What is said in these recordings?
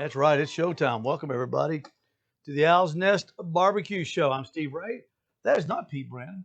That's right. It's showtime. Welcome, everybody, to the Owl's Nest BBQ Show. I'm Steve Ray. That is not Pete Brandon.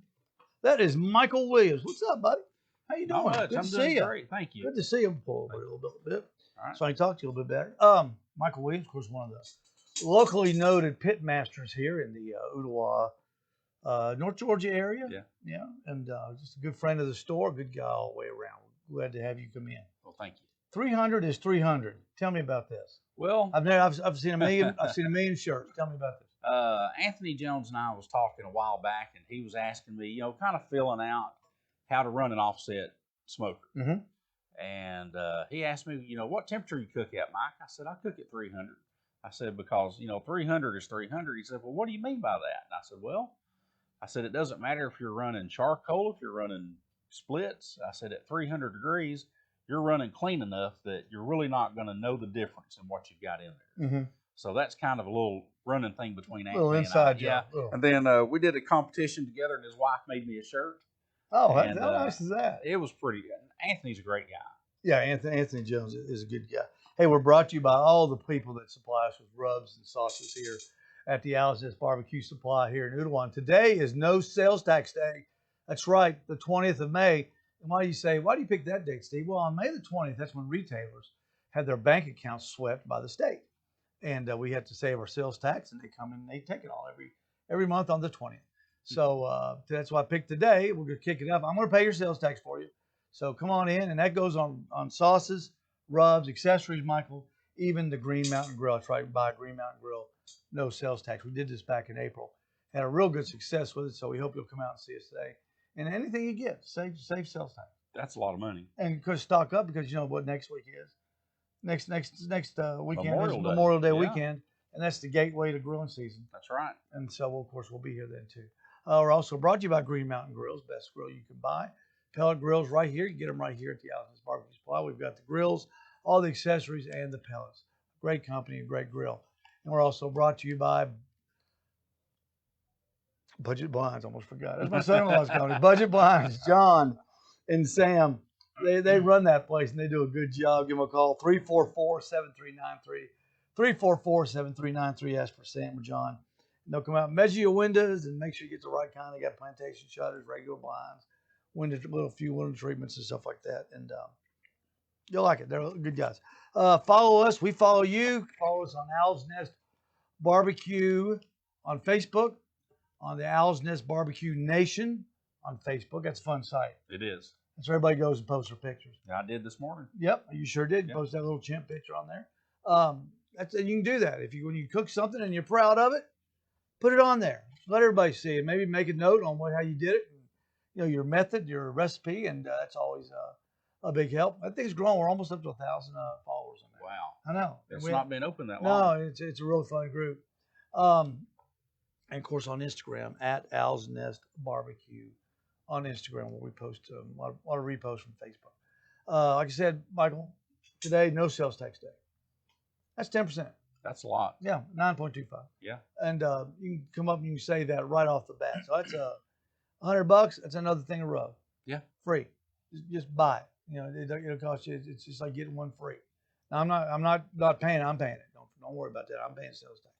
That is Michael Williams. What's up, buddy? How you doing? Not much. Good I'm to doing see you. great. Thank you. Good to see you. Pull over a little bit. All right. So I can talk to you a little bit better. Michael Williams, of course, one of the locally noted pitmasters here in the Ooltewah, North Georgia area. Yeah. And just a good friend of the store, good guy all the way around. We're glad to have you come in. Well, thank you. 300 is 300. Tell me about this. Well, I've seen a million. I've seen a million shirts. Tell me about this. Anthony Jones and I was talking a while back, and he was asking me, kind of filling out how to run an offset smoker. Mm-hmm. And he asked me, what temperature you cook at, Mike? I said, I cook at 300. I said, because, 300 is 300. He said, well, what do you mean by that? And I said, well, it doesn't matter if you're running charcoal, if you're running splits. I said, at 300 degrees, you're running clean enough that you're really not going to know the difference in what you've got in there. Mm-hmm. So that's kind of a little running thing between Anthony little inside and I. job. Yeah. And then we did a competition together, and his wife made me a shirt. Oh, how nice is that? It was pretty good. Anthony's a great guy. Yeah, Anthony Jones is a good guy. Hey, we're brought to you by all the people that supply us with rubs and sauces here at the Owl's Nest BBQ Supply here in Ooltewah. Today is no sales tax day. That's right, the 20th of May. And why do you pick that date, Steve? Well, on May the 20th, that's when retailers had their bank accounts swept by the state. And we have to save our sales tax, and they come in and they take it all every month on the 20th. So that's why I picked today. We're going to kick it up. I'm going to pay your sales tax for you. So come on in, and that goes on sauces, rubs, accessories, Michael, even the Green Mountain Grill. That's right, buy a Green Mountain Grill, no sales tax. We did this back in April. Had a real good success with it, so we hope you'll come out and see us today. And anything you get, save sales tax. That's a lot of money. And could stock up, because you know what next week is. Next weekend is Memorial Day weekend, and that's the gateway to grilling season. That's right. And so, of course, we'll be here then too. We're also brought to you by Green Mountain Grills, best grill you can buy. Pellet grills right here. You get them right here at the Owl's Nest BBQ Supply. We've got the grills, all the accessories, and the pellets. Great company, a great grill. And we're also brought to you by Budget Blinds. Almost forgot. That's my son-in-law's company. Budget Blinds. John and Sam. They run that place, and they do a good job. Give them a call, 344-7393. 344-7393. Ask for Sam or John. And they'll come out and measure your windows and make sure you get the right kind. They got plantation shutters, regular blinds, a few window treatments and stuff like that. And you'll like it. They're good guys. Follow us. We follow you. Follow us on Owl's Nest BBQ on Facebook, on the Owl's Nest BBQ Nation on Facebook. That's a fun site. It is. That's where everybody goes and posts their pictures. Yeah, I did this morning. Yep, you sure did. Yep. Post that little chimp picture on there. You can do that. When you cook something and you're proud of it, put it on there. Let everybody see it. Maybe make a note on how you did it, and, your method, your recipe, and that's always a big help. I think it's growing. We're almost up to 1,000 followers on there. Wow. I know. It's not been open that long. No, it's a really fun group. And of course on Instagram at Owl's Nest BBQ on Instagram, where we post a lot of reposts from Facebook. Like I said, Michael, today no sales tax day. That's 10%. That's a lot. Yeah, 9.25. Yeah. And you can come up and you can say that right off the bat. So that's $100. That's another thing of rub. Yeah. Free. Just buy it. It'll cost you. It's just like getting one free. Now I'm not paying it. I'm paying it. Don't worry about that. I'm paying sales tax.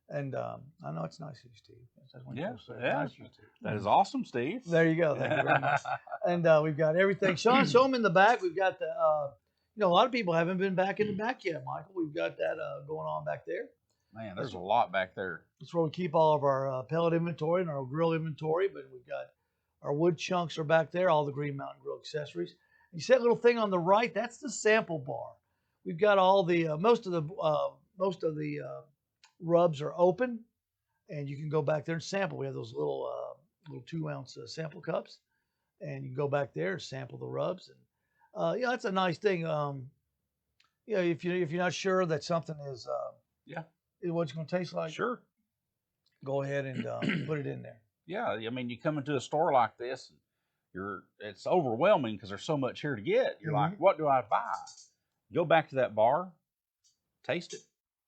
And I know it's nice of you, Steve. That's one yeah. Nice of you, Steve. That is awesome, Steve. There you go. Thank you very much. And we've got everything. Sean, show them in the back. We've got the. A lot of people haven't been back in the back yet, Michael. We've got that going on back there. Man, there's a lot back there. That's where we keep all of our pellet inventory and our grill inventory. But we've got our wood chunks are back there, all the Green Mountain Grill accessories. And you see that little thing on the right? That's the sample bar. We've got all the most of the rubs are open, and you can go back there and sample. We have those little 2-ounce sample cups, and you can go back there and sample the rubs. And that's a nice thing. If you're not sure that something is what it's going to taste like, sure, go ahead and put it in there. Yeah, I mean, you come into a store like this, it's overwhelming because there's so much here to get. You're like, what do I buy? Go back to that bar, taste it.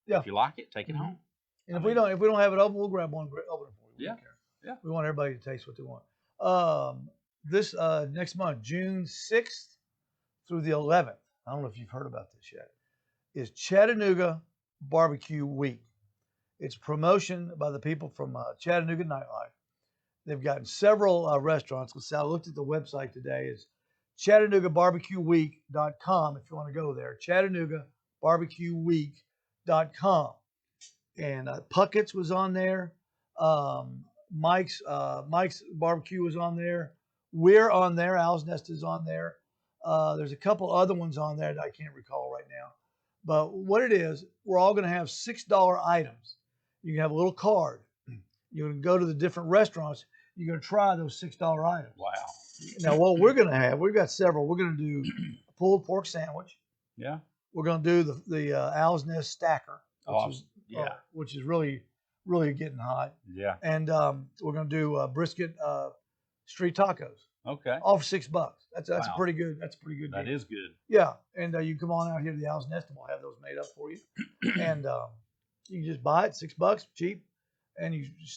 Yeah. If you like it, take it home. And if we don't have it open, we'll grab one open for you. Yeah. Yeah. We want everybody to taste what they want. This next month, June 6th through the 11th. I don't know if you've heard about this yet. Is Chattanooga BBQ Week. It's a promotion by the people from Chattanooga Nightlife. They've gotten several restaurants. I looked at the website today. It's ChattanoogaBBQWeek.com if you want to go there. ChattanoogaBBQWeek.com. And Puckett's was on there. Mike's Barbecue was on there. We're on there. Owl's Nest is on there. There's a couple other ones on there that I can't recall right now. But what it is, we're all going to have $6 items. You can have a little card. You can go to the different restaurants. You're going to try those $6 items. Wow. Now, what we're going to have, we've got several. We're going to do a pulled pork sandwich. Yeah. We're going to do the Owl's Nest stacker, which is really, really getting hot. Yeah. And we're going to do brisket street tacos. Okay. All for $6. That's Wow. a pretty good. That's a pretty good. That deal. is good. Yeah, and you come on out here to the Owl's Nest, and we'll have those made up for you. And you can just buy it, $6, cheap. And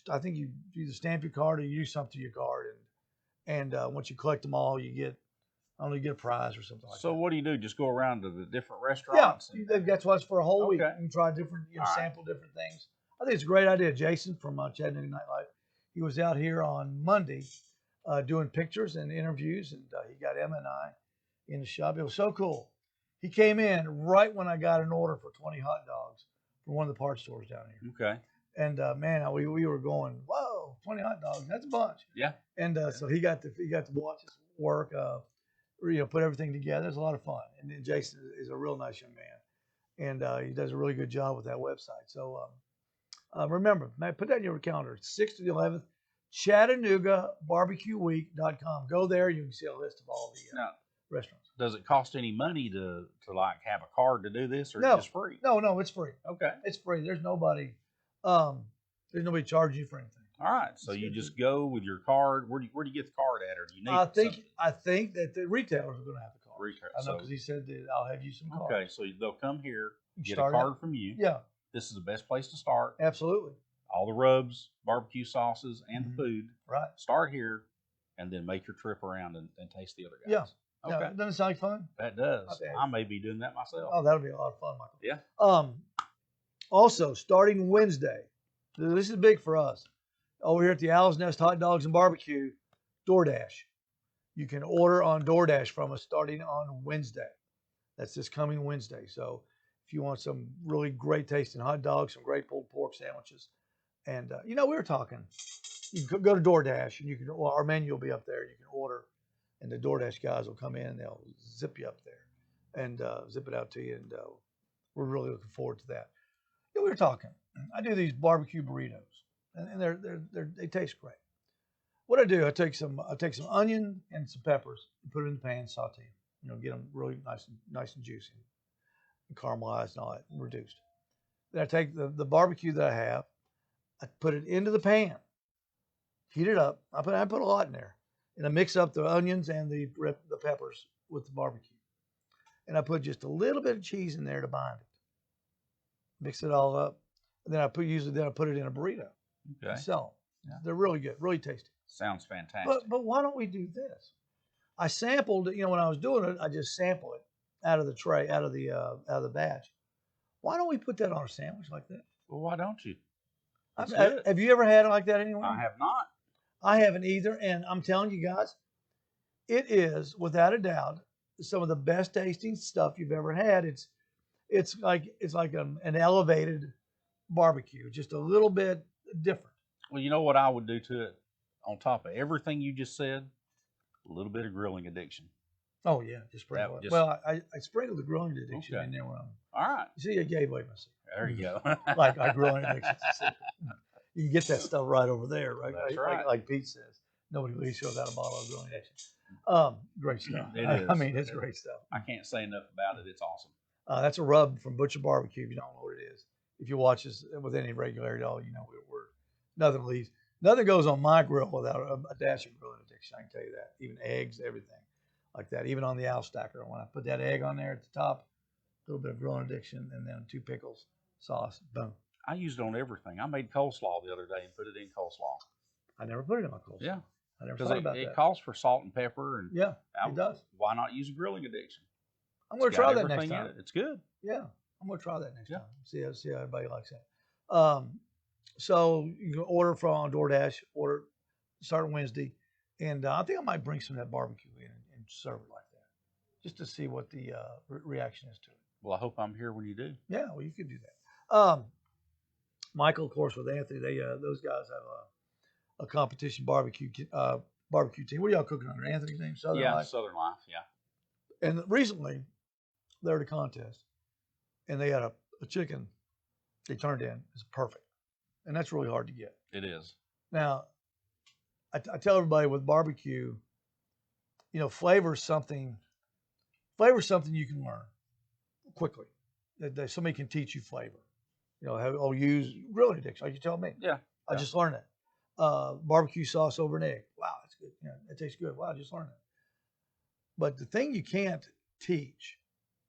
I think you either stamp your card or you do something to your card, and once you collect them all, you get a prize or something like that. So what do? Just go around to the different restaurants? Yeah, that's what's for a whole week. Okay. You can try different, sample different things. I think it's a great idea. Jason from Chattanooga Nightlife, he was out here on Monday doing pictures and interviews, and he got Emma and I in the shop. It was so cool. He came in right when I got an order for 20 hot dogs from one of the parts stores down here. Okay. And man, we were going, whoa, 20 hot dogs, that's a bunch. Yeah. And so he got to watch us work, put everything together. It's a lot of fun. And then Jason is a real nice young man, and he does a really good job with that website. So remember, man, put that in your calendar. 6th to the 11th, ChattanoogaBBQWeek.com. Go there. You can see a list of all the restaurants. Does it cost any money to like have a card to do this, or No. is it free? No, it's free. Okay. It's free. There's nobody charging you for anything. All right. So you just go with your card. Where do you get the card at, or do you need? I think that the retailers are going to have the card. Retail. I know, because he said that I'll have you some cards. Okay, so they'll come here, get a start card out. from you. Yeah, This is the best place to start. absolutely. All the rubs, barbecue sauces, and Mhm. the food. Right. Start here, and then make your trip around and taste the other guys. Yeah. Okay. No, doesn't it sound like fun? That does. Not bad. I may be doing that myself. Oh, that'll be a lot of fun, Michael. Yeah. Also, starting Wednesday, this is big for us. Over here at the Owl's Nest Hot Dogs and Barbecue, DoorDash. You can order on DoorDash from us starting on Wednesday. That's this coming Wednesday. So if you want some really great tasting hot dogs, some great pulled pork sandwiches, and we were talking, you can go to DoorDash and our menu will be up there. You can order, and the DoorDash guys will come in and they'll zip you up there and zip it out to you. And we're really looking forward to that. We were talking. I do these barbecue burritos, and they taste great. What I do, I take some onion and some peppers and put it in the pan, saute them. Get them really nice and juicy, and caramelized and all that, and reduced. Then I take the barbecue that I have, I put it into the pan, heat it up. I put a lot in there, and I mix up the onions and the peppers with the barbecue, and I put just a little bit of cheese in there to bind it. Mix it all up, and then I put it in a burrito. Okay. And sell them. Yeah. They're really good, really tasty. Sounds fantastic. But why don't we do this? I sampled, when I was doing it, I just sample it out of the tray, out of the batch. Why don't we put that on a sandwich like that? Well, why don't you? Have you ever had it like that anywhere? I have not. I haven't either, and I'm telling you guys, it is without a doubt some of the best tasting stuff you've ever had. It's like an elevated barbecue, just a little bit different. Well, you know what I would do to it on top of everything you just said? A little bit of grilling addiction. Oh yeah, just sprinkle it. Well, I sprinkled the grilling addiction in there when I'm. All right. See, I gave away my secret. There you go. Like our grilling addiction. You can get that stuff right over there, right? That's right. Like Pete says, nobody leaves you without a bottle of grilling addiction. Great stuff. It is. I mean, it's great stuff. I can't say enough about it. It's awesome. That's a rub from Butcher BBQ. If you don't know what it is, if you watch us with any regularity at all, we're nothing goes on my grill without a dash of grilling addiction. I can tell you that. Even eggs, everything like that. Even on the Owl Stacker, when I put that egg on there at the top, a little bit of grilling addiction, and then 2 pickles, sauce, boom. I used it on everything. I made coleslaw the other day and put it in coleslaw. I never put it in my coleslaw. Yeah. I never thought about that. It calls for salt and pepper. And it does. Why not use a grilling addiction? I'm going to try that next in time. it. It's good. Yeah. I'm gonna try that next Yeah. time. See how everybody likes that. So you can order from on DoorDash. Order starting Wednesday, and I think I might bring some of that barbecue in and serve it like that, just to see what the reaction is to it. Well, I hope I'm here when you do. Yeah, well, you could do that. Michael, of course, with Anthony, they those guys have a competition barbecue team. What are y'all cooking under? Anthony's name, Southern Yeah, Life. Southern Life. Yeah. And recently, they were at a contest, and they had a chicken they turned in. It's perfect, and that's really hard to get. It is. Now, I tell everybody with barbecue, you know, flavor something you can learn quickly. That somebody can teach you flavor. You know, I'll use really, Dick, like you tell me. Yeah. I just learned it. Barbecue sauce over an egg. Wow, that's good. You know, it tastes good. Wow, I just learned it. But the thing you can't teach,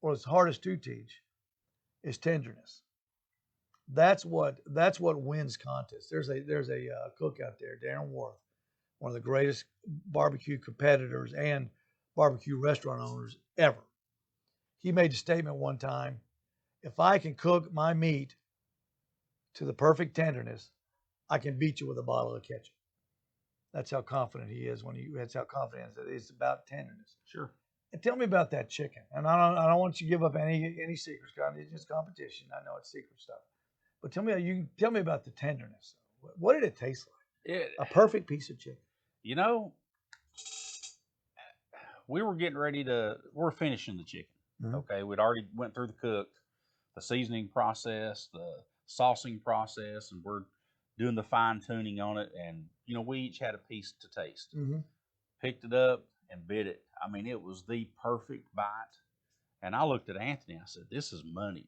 or it's hardest to teach, is tenderness. That's what wins contests. There's a cook out there, Darren Worth, one of the greatest barbecue competitors and barbecue restaurant owners ever. He made a statement one time: if I can cook my meat to the perfect tenderness, I can beat you with a bottle of ketchup. That's how confident he is that's how confident he is. It's about tenderness. Sure. And tell me about that chicken. And I don't want you to give up any secrets, guys. It's just competition. I know it's secret stuff. But tell me about the tenderness. What did it taste like? A perfect piece of chicken. You know, we're finishing the chicken. Mm-hmm. Okay, we'd already went through the seasoning process, the saucing process, and we're doing the fine tuning on it. And you know, we each had a piece to taste. Mm-hmm. Picked it up and bit it. I mean, it was the perfect bite. And I looked at Anthony. I said, "This is money.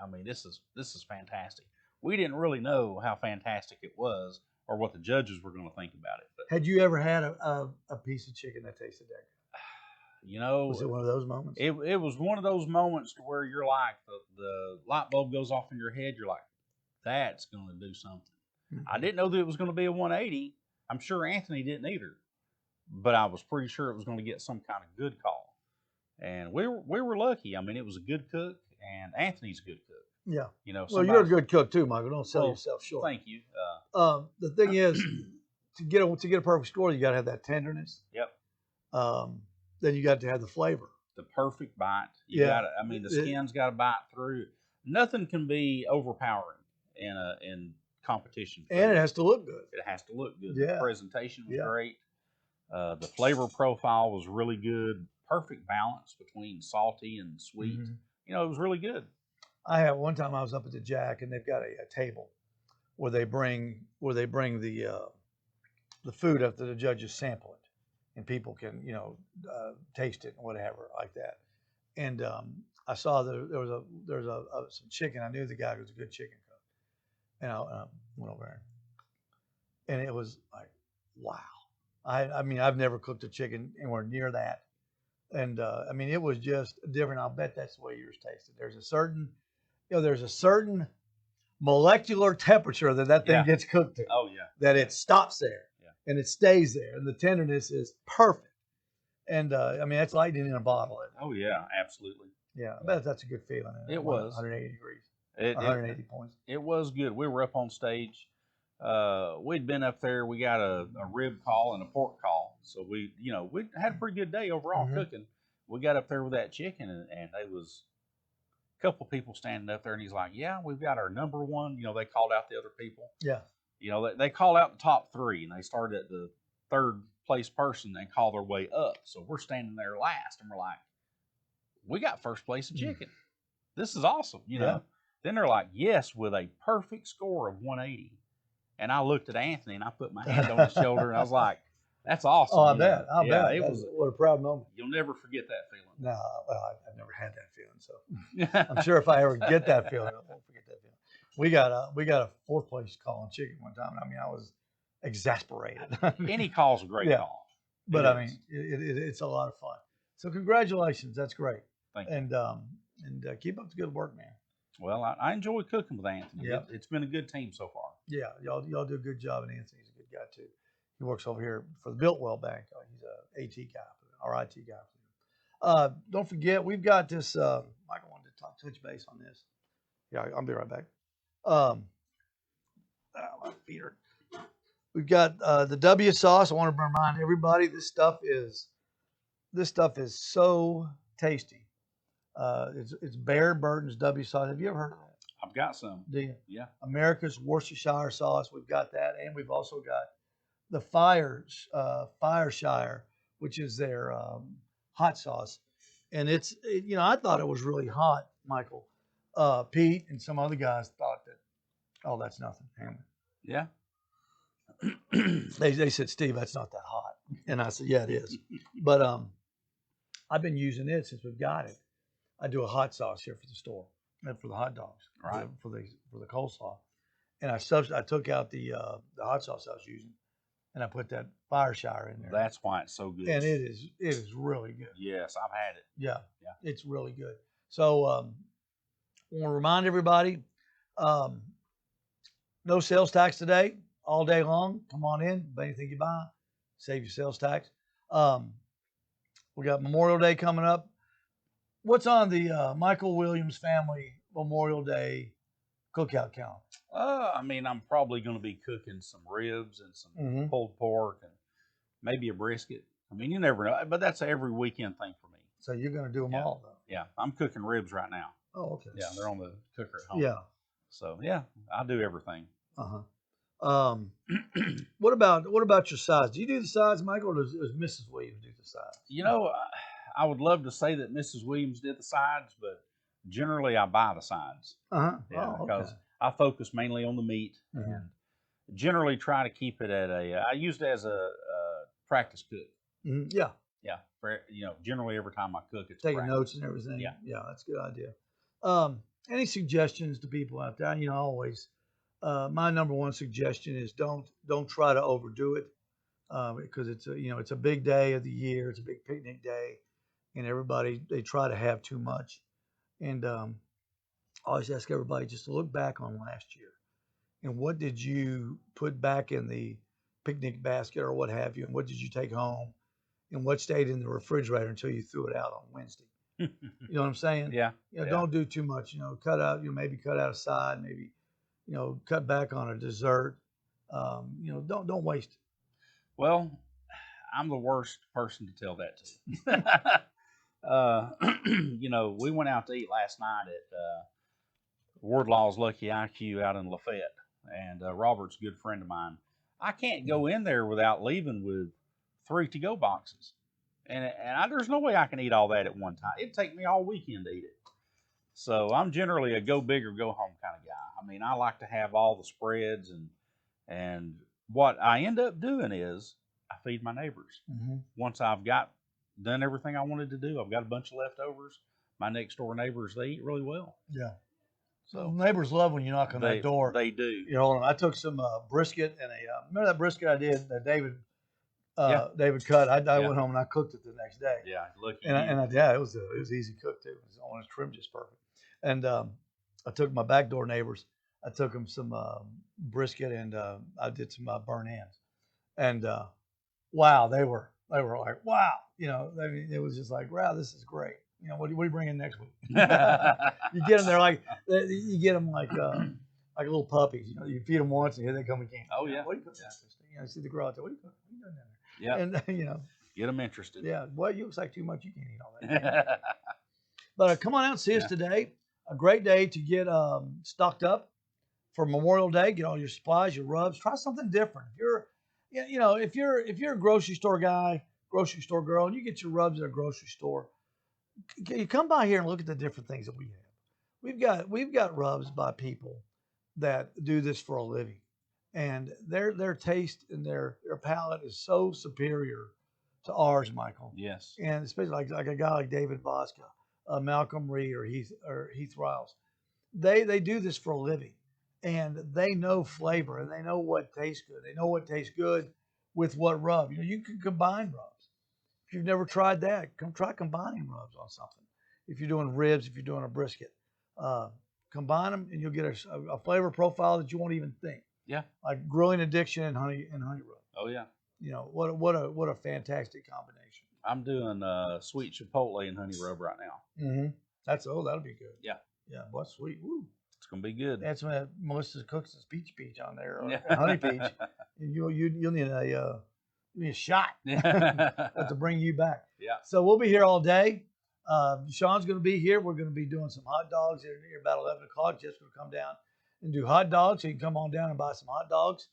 I mean, this is fantastic." We didn't really know how fantastic it was, or what the judges were going to think about it. But had you ever had a piece of chicken that tasted that good? You know, was it one of those moments? It was one of those moments to where you're like, the light bulb goes off in your head. You're like, that's going to do something. Mm-hmm. I didn't know that it was going to be a 180. I'm sure Anthony didn't either, but I was pretty sure it was going to get some kind of good call. And we were lucky. I mean, it was a good cook, and Anthony's a good cook. Yeah. You know, well, you're a good cook too, Michael. Don't sell yourself short. Thank you. The thing is, to get a perfect score, you got to have that tenderness. Yep. Then you got to have the flavor. The perfect bite. The skin's got to bite through. Nothing can be overpowering in competition. And it has to look good. It has to look good. Yeah. The presentation was great. The flavor profile was really good. Perfect balance between salty and sweet. Mm-hmm. You know, it was really good. One time I was up at the Jack, and they've got a table where they bring the food up to the judges sample it, and people can taste it and whatever like that. And I saw there was some chicken. I knew the guy was a good chicken cook, and I went over there, and it was like, wow. I mean, I've never cooked a chicken anywhere near that, and I mean, it was just different. I'll bet that's the way yours tasted. There's a certain molecular temperature that thing gets cooked to. Oh yeah. That it stops there. Yeah. And it stays there, and the tenderness is perfect. And I mean, that's lightning in a bottle. Oh yeah, absolutely. Yeah, I bet that's a good feeling. It was 180 degrees. 180 points. It was good. We were up on stage. We'd been up there. We got a rib call and a pork call, so we had a pretty good day overall cooking. We got up there with that chicken, and there was a couple people standing up there, and he's like, "Yeah, we've got our number one." You know, they called out the other people. Yeah. You know, they called out the top three, and they started at the third place person and call their way up. So we're standing there last, and we're like, "We got first place of chicken. This is awesome." You know. Then they're like, "Yes," with a perfect score of 180. And I looked at Anthony, and I put my hand on his shoulder, and I was like, "That's awesome." Oh, I bet. I bet. It was what a proud moment. You'll never forget that feeling. No, well, I've never had that feeling, so I'm sure if I ever get that feeling, I won't forget that feeling. We got a fourth place call on chicken one time. I mean, I was exasperated. Any call's a great call. But I mean, it's a lot of fun. So congratulations, that's great. Thank you. And keep up the good work, man. Well, I enjoy cooking with Anthony. Yeah. It's been a good team so far. Yeah, y'all do a good job, and Anthony's a good guy too. He works over here for the Builtwell Bank. He's a AT guy, our IT guy. Don't forget, we've got this. Michael wanted to touch base on this. Yeah, I'll be right back. My feet are. We've got the W sauce. I want to remind everybody this stuff is so tasty. It's Bear Burton's W sauce. Have you ever heard of that? I've got some. Do you? Yeah. America's Worcestershire sauce. We've got that, and we've also got the Fireshire, which is their hot sauce, and I thought it was really hot, Michael. Pete and some other guys thought that, oh, that's nothing. Yeah. They said, Steve, that's not that hot, and I said, yeah, it is. But I've been using it since we've got it. I do a hot sauce here for the store and for the hot dogs, right? For the coleslaw, and I took out the hot sauce I was using, and I put that Fireshire in there. That's why it's so good. And it is really good. Yes, I've had it. Yeah, it's really good. So I want to remind everybody, no sales tax today, all day long. Come on in, buy anything you buy, save your sales tax. We got Memorial Day coming up. What's on the Michael Williams family Memorial Day cookout calendar? I mean, I'm probably going to be cooking some ribs and some pulled pork and maybe a brisket. I mean, you never know, but that's an every weekend thing for me. So you're going to do them all, though? Yeah, I'm cooking ribs right now. Oh, okay. Yeah, they're on the cooker at home. Yeah. So yeah, I do everything. What about your sides? Do you do the sides, Michael, or does Mrs. Williams do the sides? You know, I would love to say that Mrs. Williams did the sides, but generally I buy the sides. Yeah, because I focus mainly on the meat and generally try to keep it at I use it as a practice cook. Yeah. Yeah. For, generally every time I cook, it's taking notes and everything. Yeah. Yeah, that's a good idea. Any suggestions to people out there? Always. My number one suggestion is don't try to overdo it because it's a big day of the year. It's a big picnic day, and they try to have too much. And I always ask everybody just to look back on last year and what did you put back in the picnic basket or what have you, and what did you take home, and what stayed in the refrigerator until you threw it out on Wednesday. You know what I'm saying? Yeah. Don't do too much. Cut out. Maybe cut out a side. Maybe cut back on a dessert. Don't waste it. Well, I'm the worst person to tell that to. We went out to eat last night at Wardlaw's Lucky IQ out in Lafayette, and Robert's a good friend of mine. I can't go in there without leaving with 3 to-go boxes, and there's no way I can eat all that at one time. It'd take me all weekend to eat it. So I'm generally a go big or go home kind of guy. I mean, I like to have all the spreads, and what I end up doing is I feed my neighbors. Once I've done everything I wanted to do, I've got a bunch of leftovers. My next door neighbors, they eat really well. Yeah. So neighbors love when you knock on that door. They do. I took some brisket and remember that brisket I did that David cut. I went home and I cooked it the next day. Yeah, look. It was easy to cook too. It was on his trim just perfect. And I took my backdoor neighbors. I took them some brisket and I did some burnt ends. And wow, they were like, wow. It was just like, wow, this is great. What are you bringing next week? You get them there like little puppies. You feed them once and here they come again. Oh yeah. What are you cooking? See the girl out there. What are you cooking? What are you doing down there? Yeah. And get them interested. Yeah. Well, you looks like too much. You can't eat all that. But come on out and see us today. A great day to get stocked up for Memorial Day. Get all your supplies, your rubs. Try something different. If you're a grocery store guy, grocery store girl, and you get your rubs at a grocery store, you come by here and look at the different things that we have. We've got rubs by people that do this for a living, and their taste and their palate is so superior to ours, Michael. Yes. And especially like a guy like David Bosca, Malcolm Reed, or Heath Riles. They do this for a living, and they know flavor and they know what tastes good. They know what tastes good with what rub. You can combine rubs. If you've never tried that, come try combining rubs on something. If you're doing ribs, if you're doing a brisket, combine them and you'll get a flavor profile that you won't even think. Yeah. Like grilling addiction and honey rub. Oh yeah. What a fantastic combination. I'm doing sweet chipotle and honey rub right now. That'll be good. Yeah. Yeah, boy, sweet. Woo. It's gonna be good. That's when Melissa cooks this peach on there, or Yeah. honey peach. And you'll need a shot to bring you back. Yeah. So we'll be here all day. Sean's going to be here. We're going to be doing some hot dogs here near about 11 o'clock. Jeff's going to come down and do hot dogs. So you can come on down and buy some hot dogs.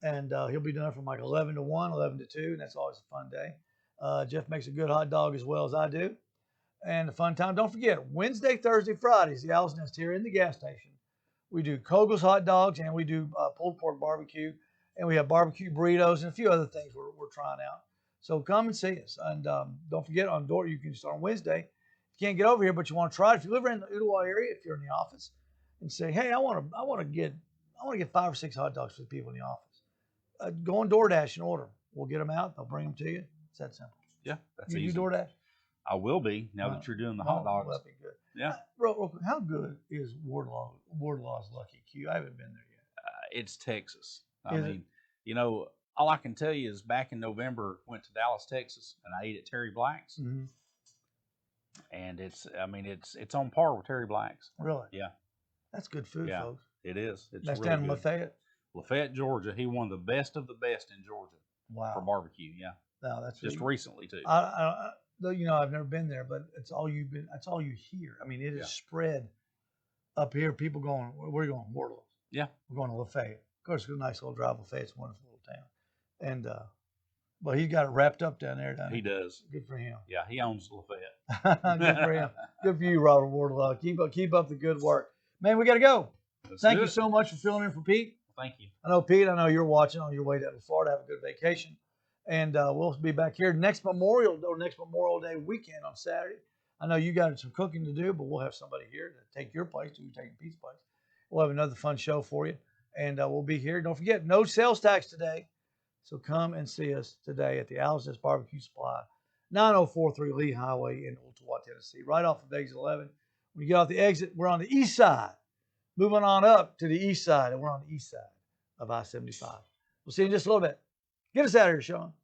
And he'll be done from like 11 to 1, 11 to 2. And that's always a fun day. Jeff makes a good hot dog as well as I do. And a fun time. Don't forget, Wednesday, Thursday, Fridays, the Owl's Nest here in the gas station. We do Kogel's hot dogs and we do pulled pork barbecue. And we have barbecue burritos and a few other things we're trying out. So come and see us. And don't forget, on door, you can start on Wednesday. If you can't get over here, but you want to try it, if you live in the Ooltewah area, if you're in the office, and say, hey, I want to get 5 or 6 hot dogs for the people in the office. Go on DoorDash and order them. We'll get them out. They'll bring them to you. It's that simple. Yeah, that's you easy. Do DoorDash? I will be now that you're doing the hot dogs. That'd be good. Yeah. Real quick, how good is Wardlaw's Lucky Q? I haven't been there yet. It's Texas. I mean, you know, all I can tell you is back in November, went to Dallas, Texas, and I ate at Terry Black's. Mm-hmm. And it's on par with Terry Black's. Really? Yeah. That's good food, folks. It is. It's That's really down in good. Lafayette, Georgia. He won the best of the best in Georgia. Wow. For barbecue. Yeah. No, that's just recently too. Though I've never been there, but that's all you hear. I mean, it is spread up here. People going, where are you going? Wardlaw's. Yeah. We're going to Lafayette. Of course, it's a nice little drive. Lafayette's a wonderful little town. And but he's got it wrapped up down there, doesn't he? He does. Good for him. Yeah, he owns Lafayette. Good for him. Good for you, Robert Wardlaw. Keep up the good work. Man, we got to go. Thank you so much for filling in for Pete. Thank you. I know, Pete, you're watching on your way down to Florida. Have a good vacation. And we'll be back here next Memorial Day weekend on Saturday. I know you got some cooking to do, but we'll have somebody here to take your place. You're taking Pete's place. We'll have another fun show for you. And we'll be here. Don't forget, no sales tax today. So come and see us today at the Owl's Nest BBQ Supply, 9043 Lee Highway in Ooltewah, Tennessee, right off of exit 11. When you get off the exit, we're on the east side. Moving on up to the east side, and we're on the east side of I-75. We'll see you in just a little bit. Get us out of here, Sean.